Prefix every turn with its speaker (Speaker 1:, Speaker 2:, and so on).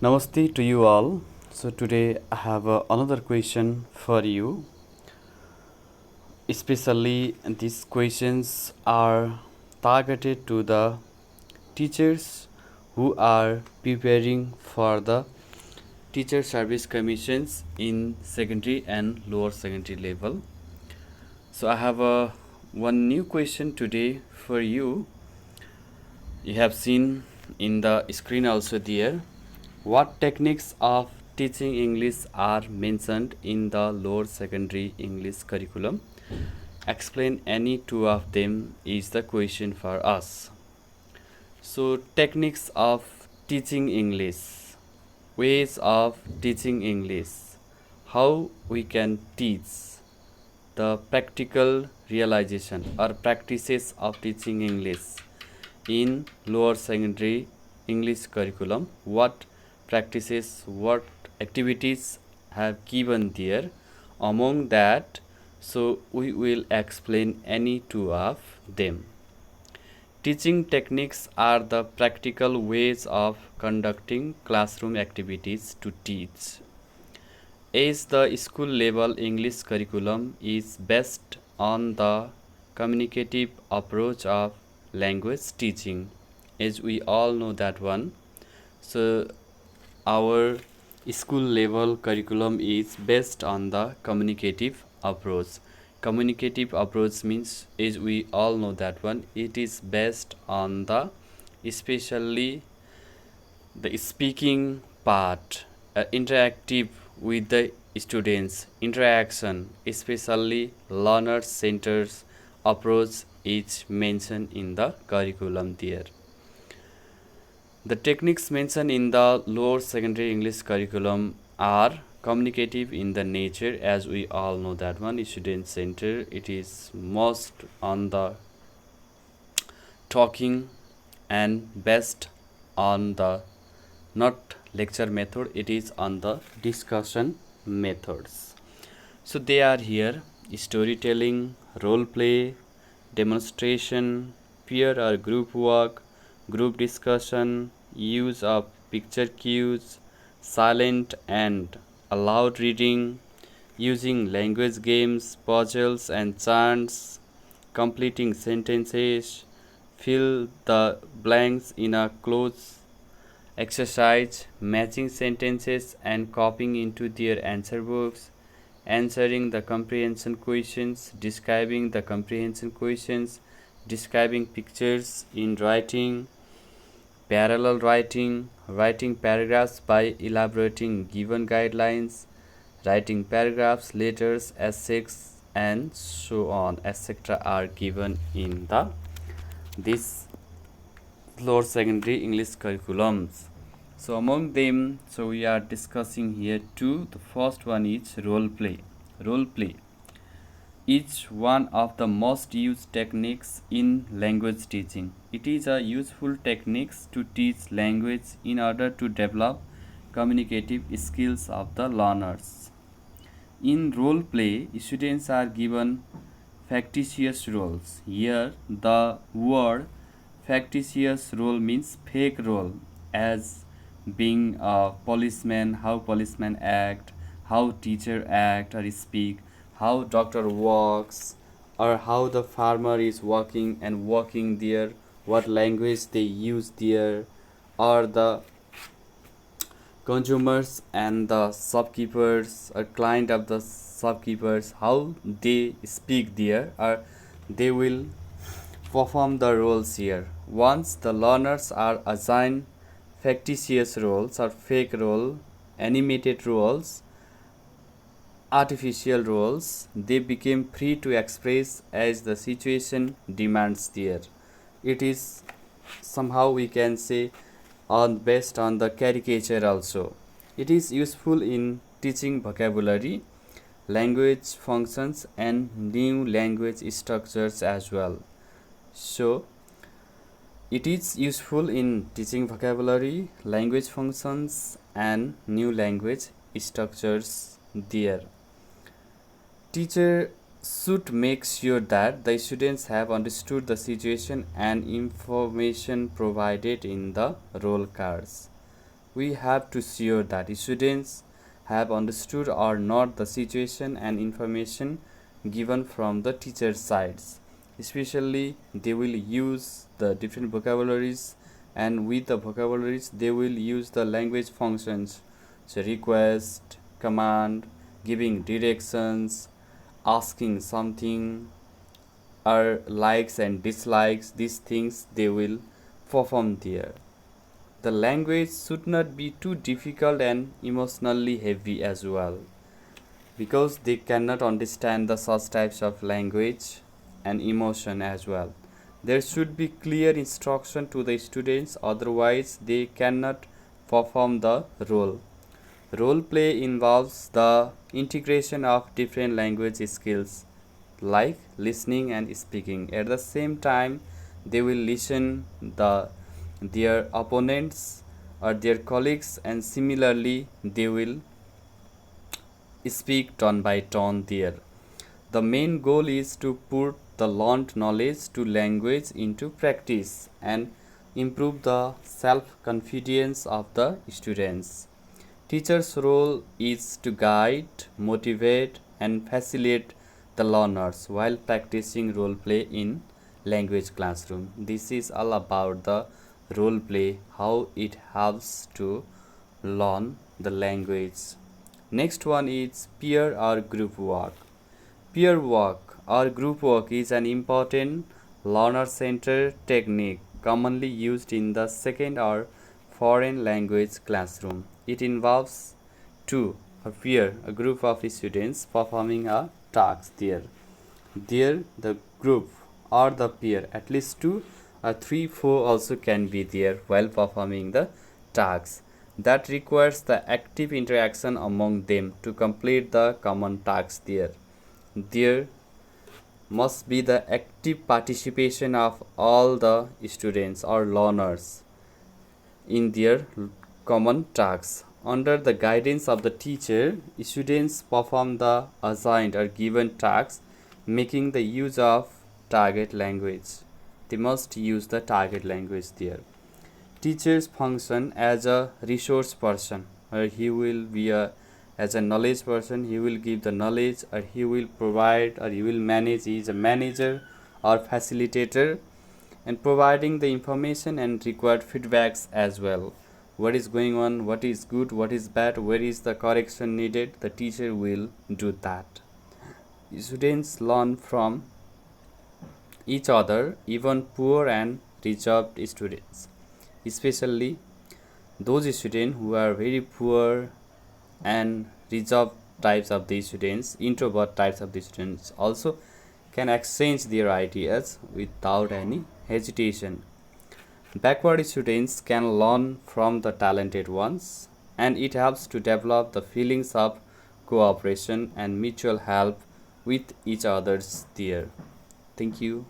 Speaker 1: Namaste to you all. So today I have another question for you. Especially these questions are targeted to the teachers who are preparing for the teacher service commissions in secondary and lower secondary level. So I have one new question today for you. You have seen in the screen also there. What techniques of teaching English are mentioned in the lower secondary English curriculum? Explain any two of them is the question for us. So, techniques of teaching English, ways of teaching English, how we can teach, the practical realization or practices of teaching English in lower secondary English curriculum, what practices, what activities have given there. Among that, so we will explain any two of them. Teaching techniques are the practical ways of conducting classroom activities to teach. As the school level English curriculum is based on the communicative approach of language teaching, as we all know that one. So, our school level curriculum is based on the communicative approach. Communicative approach means, as we all know that one, it is based on the especially the speaking part, interactive with the students, interaction, especially learner centers approach is mentioned in the curriculum there. The techniques mentioned in the lower secondary English curriculum are communicative in the nature, as we all know that one, student center. It is most on the talking and based on the not lecture method, it is on the discussion methods. So they are here: storytelling, role play, demonstration, peer or group work, group discussion, use of picture cues, silent and aloud reading, using language games, puzzles and chants, completing sentences, fill the blanks in a close exercise, matching sentences and copying into their answer books, answering the comprehension questions, describing the comprehension questions, describing pictures in writing, parallel writing, writing paragraphs by elaborating given guidelines, writing paragraphs, letters, essays, and so on, etc. are given in the this lower secondary English curriculums. So among them, so we are discussing here two. The first one is role play. Role play. Each one of the most used techniques in language teaching. It is a useful techniques to teach language in order to develop communicative skills of the learners. In role play, students are given factitious roles. Here, the word factitious role means fake role, as being a policeman, how policemen act, how teacher act or speak, how doctor walks, or how the farmer is walking and walking there, what language they use there, or the consumers and the shopkeepers or client of the shopkeepers, how they speak there, or they will perform the roles here. Once the learners are assigned factitious roles or fake role, animated roles, artificial roles, they became free to express as the situation demands there. It is somehow we can say on based on the caricature also. It is useful in teaching vocabulary, language functions and new language structures as well. So it is useful in teaching vocabulary, language functions and new language structures there. Teacher should make sure that the students have understood the situation and information provided in the role cards. we have to sure that students have understood or not the situation and information given from the teacher sides. Especially they will use the different vocabularies, and with the vocabularies they will use the language functions, so request, command, giving directions, asking something, or likes and dislikes. These things they will perform there. The language should not be too difficult and emotionally heavy as well, because they cannot understand the such types of language and emotion as well. There should be clear instruction to the students, otherwise they cannot perform the role. Role play involves the integration of different language skills like listening and speaking. At the same time, they will listen their opponents or their colleagues, and similarly they will speak turn by turn there. The main goal is to put the learned knowledge to language into practice and improve the self-confidence of the students. Teacher's role is to guide, motivate, and facilitate the learners while practicing role play in language classroom. This is all about the role play, how it helps to learn the language. Next one is peer or group work. Peer work or group work is an important learner-centered technique commonly used in the second or foreign language classroom. It involves two, a peer, a group of students performing a task there. There, the group or the peer, at least two or three, four also can be there while performing the task. That requires the active interaction among them to complete the common task there. There must be the active participation of all the students or learners in their common tasks. Under the guidance of the teacher, students perform the assigned or given tasks, making the use of target language. They must use the target language there. Teachers function as a resource person, or he will be as a knowledge person. He will give the knowledge, or he will provide, or he will manage. He is a manager or facilitator, and providing the information and required feedbacks as well. What is going on, what is good, what is bad, where is the correction needed, the teacher will do that. Students learn from each other, even poor and reserved students, especially those students who are very poor and reserved types of the students, introvert types of the students also can exchange their ideas without any hesitation. Backward students can learn from the talented ones, and it helps to develop the feelings of cooperation and mutual help with each others there. Thank you.